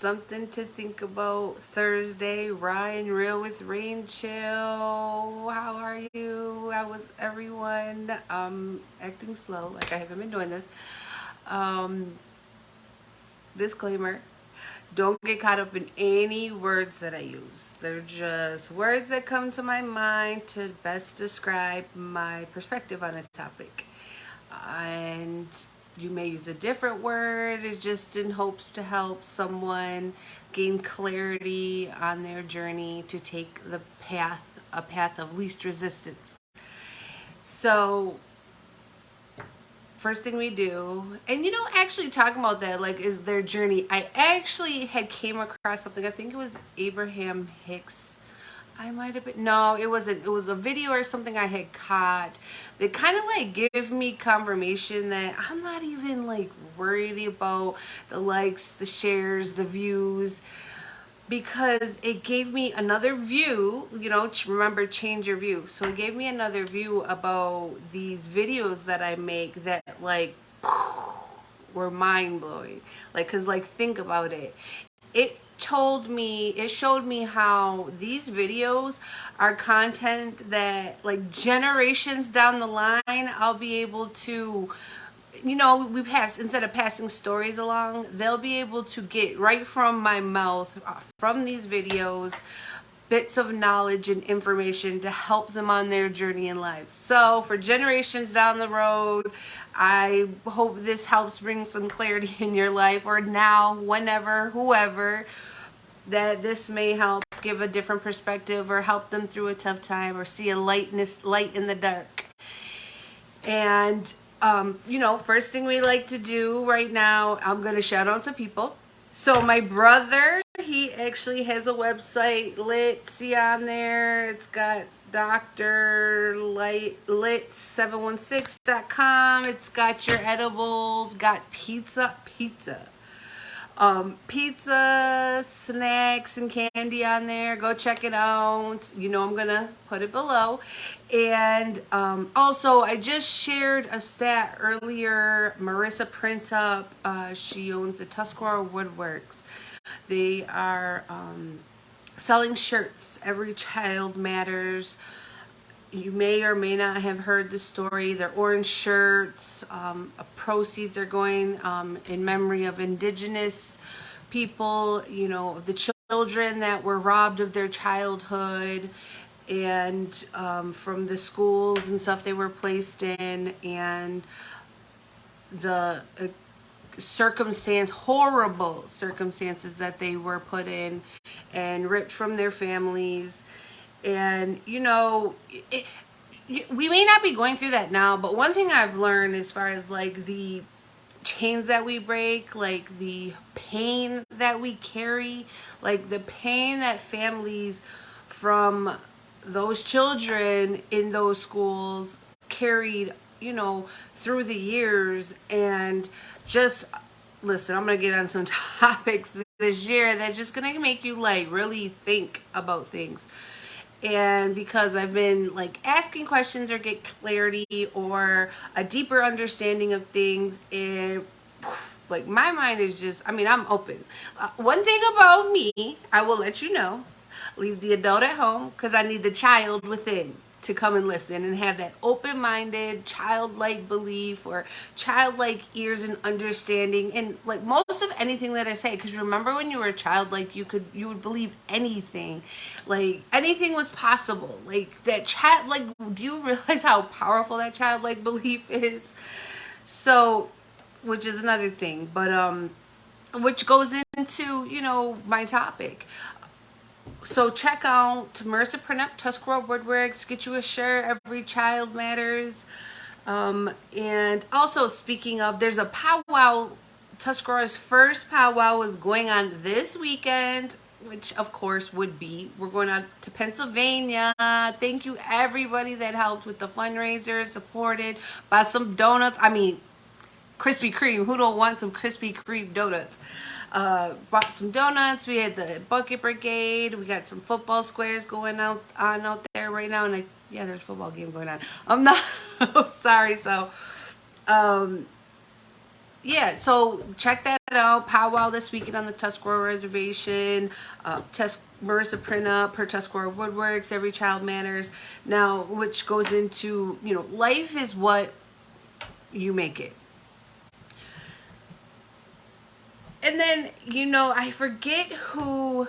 something to think about Thursday. Ryan Real with Rain Chill. How are you? How was everyone? Acting slow, like I haven't been doing this. Disclaimer. Don't get caught up in any words that I use. They're just words that come to my mind to best describe my perspective on a topic. And you may use a different word. It's just in hopes to help someone gain clarity on their journey to take a path of least resistance. So first thing we do, and actually talking about that, like, is their journey. I actually had came across something. I think it was Abraham Hicks. I might have been, no, it wasn't. It was a video or something I had caught that kind of like gave me confirmation that I'm not even like worried about the likes, the shares, the views, because it gave me another view. Remember, change your view. So it gave me another view about these videos that I make that like were mind-blowing. Like, cause like, think about it. It showed me how these videos are content that like generations down the line I'll be able to, instead of passing stories along, they'll be able to get right from my mouth, from these videos, bits of knowledge and information to help them on their journey in life. So for generations down the road, I hope this helps bring some clarity in your life, or now, whenever, whoever, that this may help give a different perspective or help them through a tough time or see a light in the dark. And first thing we like to do right now, I'm going to shout out to people. So my brother, he actually has a website, see on there. It's got ℚ𝐿𝑖𝑡716.com. It's got your edibles, got pizza, snacks and candy on there. Go check it out. I'm gonna put it below. And also, I just shared a stat earlier. Marissa Printup, she owns the ℧𝗏𝗏 Woodworks. They are selling shirts. Every child matters. You may or may not have heard the story. They're orange shirts. Proceeds are going in memory of indigenous people, the children that were robbed of their childhood, and from the schools and stuff they were placed in, and the horrible circumstances that they were put in and ripped from their families. And we may not be going through that now, but one thing I've learned as far as like the chains that we break, like the pain that we carry, like the pain that families from those children in those schools carried, through the years. And just listen, I'm gonna get on some topics this year that's just gonna make you like really think about things. And because I've been like asking questions or get clarity or a deeper understanding of things, and like my mind is just, I'm open. One thing about me, I will let you know, leave the adult at home, because I need the child within to come and listen and have that open-minded, childlike belief or childlike ears and understanding. And like most of anything that I say, because remember when you were a child, like you would believe anything, like anything was possible. Like that child, like, do you realize how powerful that childlike belief is? So, which is another thing, but which goes into my topic. So check out Marissa Printup, ℧𝗏𝗏 Woodworks. Get you a shirt. Every child matters. And also, speaking of, there's a powwow. ℧𝗏𝗏's first powwow is going on this weekend, which of course would be, we're going out to Pennsylvania. Thank you everybody that helped with the fundraiser, supported, by some donuts. Krispy Kreme. Who don't want some Krispy Kreme donuts? Bought some donuts. We had the bucket brigade. We got some football squares going out there right now, and there's a football game going on. I'm not sorry. So yeah, so check that out. Powwow this weekend on the ℧𝑔ℸ Reservation. Marissa print up her ℧𝑔ℸ Woodworks. Every Child Matters. Now, which goes into, you know, life is what you make it. And then, you know, I forget who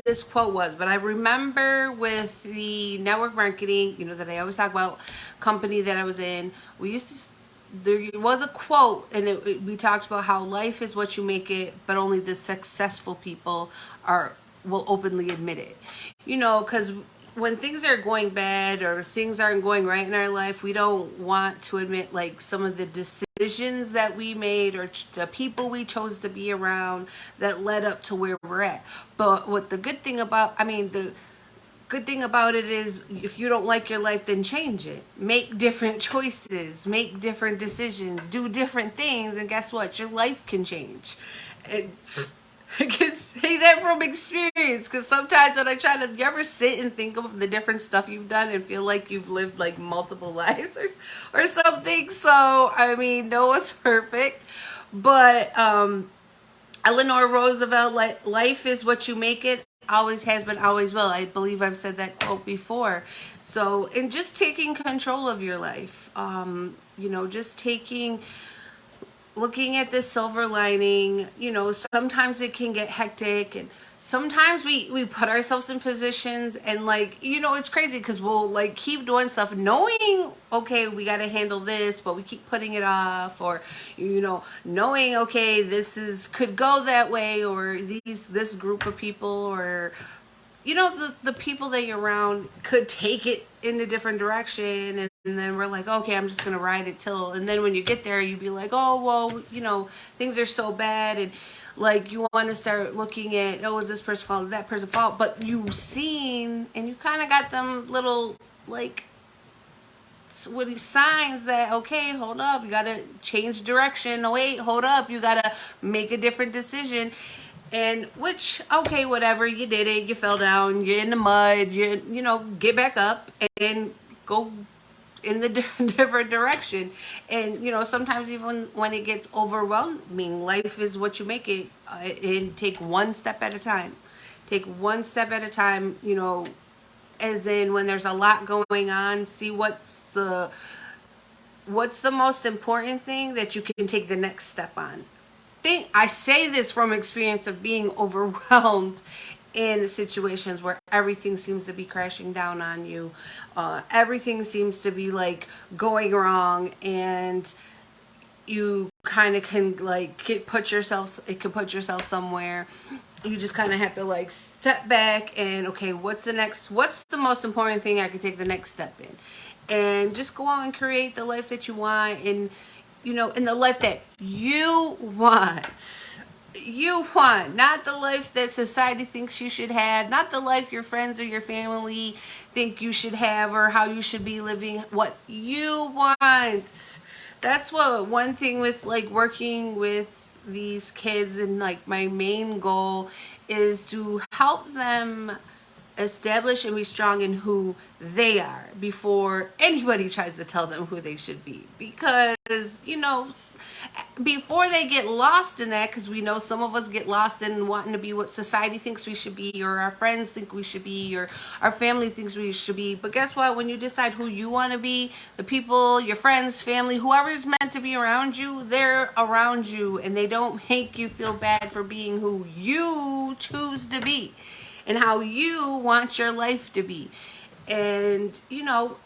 this quote was, but I remember with the network marketing, you know, that I always talk about, company that I was in, we used to, there was a quote, and we talked about how life is what you make it, but only the successful people will openly admit it. You know, because when things are going bad or things aren't going right in our life, we don't want to admit like some of the decisions that we made or the people we chose to be around that led up to where we're at. But what the good thing about, the good thing about it is, if you don't like your life, then change it. Make different choices, make different decisions, do different things, and guess what? Your life can change. I can say that from experience, because sometimes when I try to, you ever sit and think of the different stuff you've done and feel like you've lived like multiple lives or something? So, I mean, no one's perfect, but Eleanor Roosevelt, life is what you make it, always has been, always will. I believe I've said that quote before. So, and just taking control of your life, you know, just looking at the silver lining. You know, sometimes it can get hectic, and sometimes we put ourselves in positions, and like, you know, it's crazy because we'll like keep doing stuff knowing, okay, we got to handle this, but we keep putting it off, or, you know, knowing, okay, could go that way, or this group of people, or, you know, the people that you're around could take it in a different direction, and then we're like, okay, I'm just gonna ride it till, and then when you get there, you'd be like, oh, well, you know, things are so bad, and like you want to start looking at, oh, is this person fault, that person fault, but you've seen, and you kind of got them little like signs that, okay, hold up, you gotta change direction. Oh wait, hold up, you gotta make a different decision. And which, okay, whatever, you did it, you fell down, you're in the mud, you know, get back up and go in the different direction. And, you know, sometimes even when it gets overwhelming, life is what you make it, and take one step at a time. Take one step at a time, you know, as in when there's a lot going on, see what's the most important thing that you can take the next step on. I say this from experience of being overwhelmed in situations where everything seems to be crashing down on you. Everything seems to be like going wrong, and you kind of can like put yourself somewhere. You just kind of have to like step back and, okay, what's the most important thing I can take the next step in, and just go out and create the life that you want, and, you know, in the life that you want. You want, not the life that society thinks you should have, not the life your friends or your family think you should have, or how you should be living. What you want. That's one thing with like working with these kids, and like my main goal is to help them establish and be strong in who they are before anybody tries to tell them who they should be. Because, you know, before they get lost in that, because we know some of us get lost in wanting to be what society thinks we should be, or our friends think we should be, or our family thinks we should be. But guess what? When you decide who you want to be, the people, your friends, family, whoever's meant to be around you, they're around you, and they don't make you feel bad for being who you choose to be and how you want your life to be. And, you know,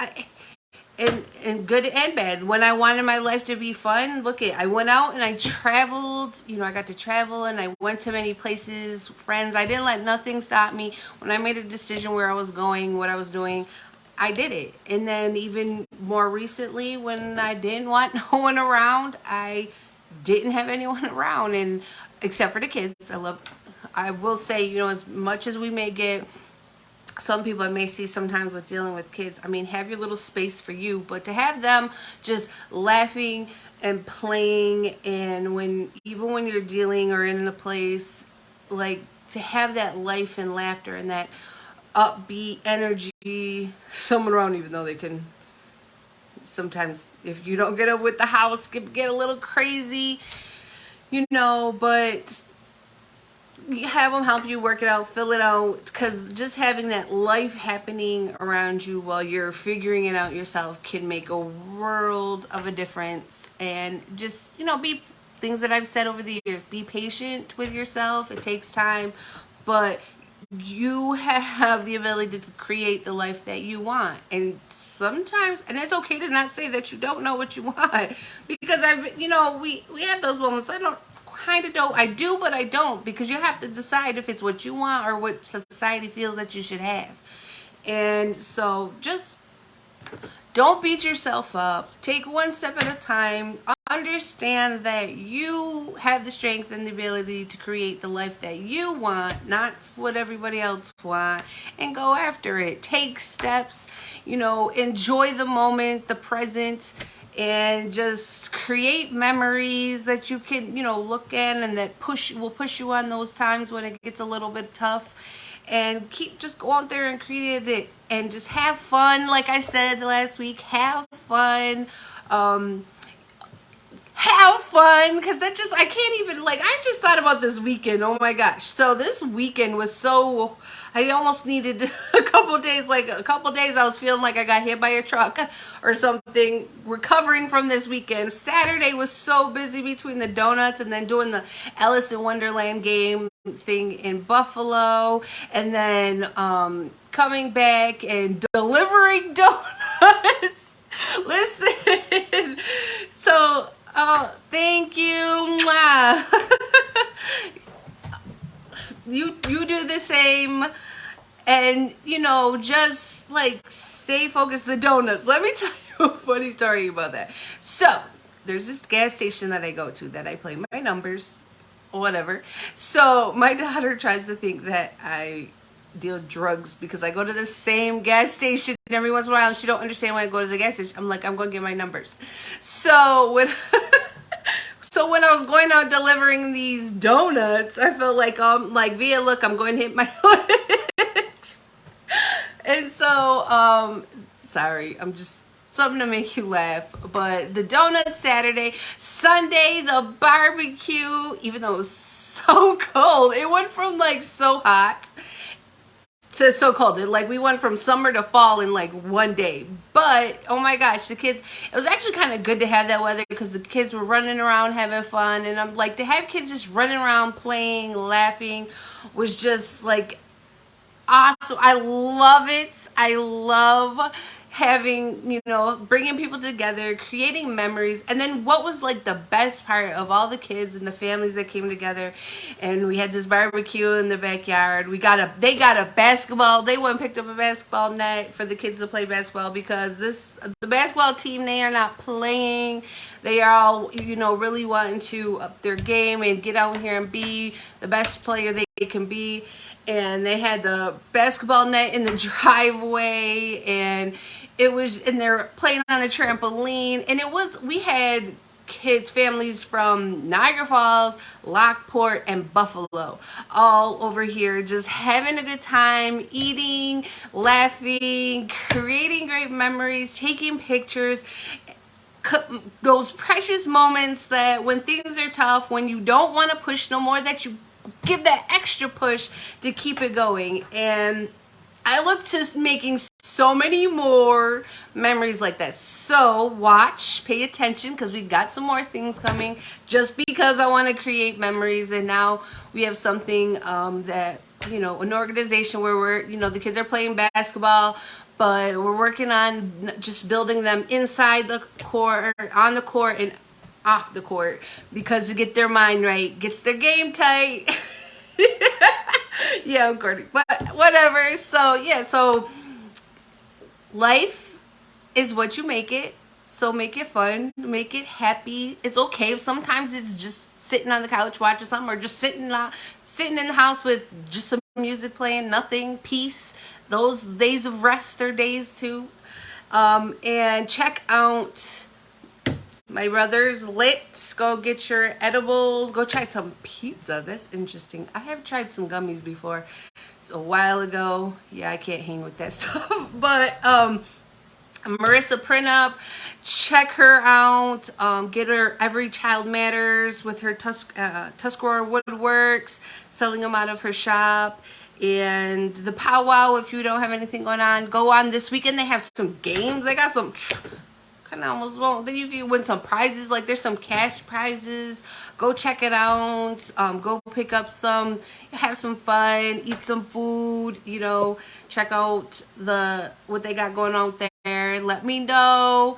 and good and bad. When I wanted my life to be fun, I went out and I traveled. You know, I got to travel, and I went to many places, friends. I didn't let nothing stop me. When I made a decision where I was going, what I was doing, I did it. And then even more recently, when I didn't want no one around, I didn't have anyone around, and except for the kids. I will say, you know, as much as we may get, some people I may see sometimes with dealing with kids, I mean, have your little space for you, but to have them just laughing and playing, and even when you're dealing or in a place, like, to have that life and laughter and that upbeat energy, someone around, even though they can sometimes if you don't get up with the house, get a little crazy, you know, but have them help you work it out, fill it out, because just having that life happening around you while you're figuring it out yourself can make a world of a difference. And just, you know, be things that I've said over the years, be patient with yourself. It takes time, but you have the ability to create the life that you want. And sometimes, and it's okay to not say that you don't know what you want, because you know, we have those moments. I do, but I don't, because you have to decide if it's what you want or what society feels that you should have. And so just don't beat yourself up. Take one step at a time. Understand that you have the strength and the ability to create the life that you want, not what everybody else wants, and go after it. Take steps, you know, enjoy the moment, the present, and just create memories that you can, you know, look at and that will push you on those times when it gets a little bit tough. And just go out there and create it and just have fun. Like I said last week, have fun. Have fun, because I can't even, like, I just thought about this weekend. Oh my gosh. So this weekend was so, I almost needed a couple days I was feeling like I got hit by a truck or something, recovering from this weekend. Saturday was so busy between the donuts and then doing the Alice in Wonderland game thing in Buffalo, and then coming back and delivering donuts. Listen, so thank you. You do the same, and you know, just like stay focused. The donuts. Let me tell you a funny story about that. So there's this gas station that I go to that I play my numbers, whatever. So my daughter tries to think that I deal drugs because I go to the same gas station every once in a while, and she don't understand when I go to the gas station. I'm like, I'm going to get my numbers. So when when I was going out delivering these donuts, I felt like Via, look, I'm going to hit my legs. And so sorry, I'm just something to make you laugh. But the donuts Saturday, Sunday the barbecue, even though it was so cold, it went from like so hot to so cold. We went from summer to fall in like one day. But oh my gosh, the kids, it was actually kind of good to have that weather because the kids were running around having fun. And I'm like, to have kids just running around playing, laughing was just like awesome. I love it. I love having, you know, bringing people together, creating memories. And then what was like the best part of all the kids and the families that came together, and we had this barbecue in the backyard. They got a basketball. They went and picked up a basketball net for the kids to play basketball, because the basketball team, they are not playing. They are all, you know, really wanting to up their game and get out here and be the best player they can be. And they had the basketball net in the driveway, and they're playing on a trampoline. And we had families from Niagara Falls, Lockport, and Buffalo, all over here just having a good time, eating, laughing, creating great memories, taking pictures. Those precious moments that when things are tough, when you don't want to push no more, that you give that extra push to keep it going. And I look to making so many more memories like that. So pay attention, because we've got some more things coming, just because I want to create memories. And now we have something that, you know, an organization where the kids are playing basketball, but we're working on just building them inside the court, on the court, and off the court, because to get their mind right, gets their game tight. Yeah, I'm recording, but whatever. So yeah, so life is what you make it. So make it fun, make it happy. It's okay if sometimes it's just sitting on the couch watching something, or just sitting in the house with just some music playing, nothing, peace. Those days of rest are days too. And check out my brother's Lit. Go get your edibles. Go try some pizza. That's interesting. I have tried some gummies before. It's a while ago. Yeah, I can't hang with that stuff. But Marissa Printup, check her out. Get her Every Child Matters with her ℧𝑥 woodworks, selling them out of her shop. And the powwow, if you don't have anything going on, go on this weekend. They have some games. They got some kind of almost, well, then you can win some prizes. Like there's some cash prizes. Go check it out. Go pick up some, have some fun, eat some food, you know, check out what they got going on there. Let me know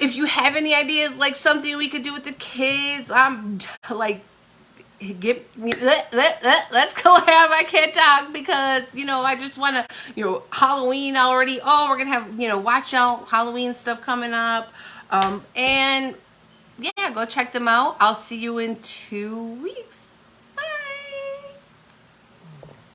if you have any ideas, like something we could do with the kids. I'm like, let's collab. I can't talk because, you know, I just want to, you know, Halloween already. Oh, we're gonna have, you know, watch out, Halloween stuff coming up. And yeah, go check them out. I'll see you in 2 weeks.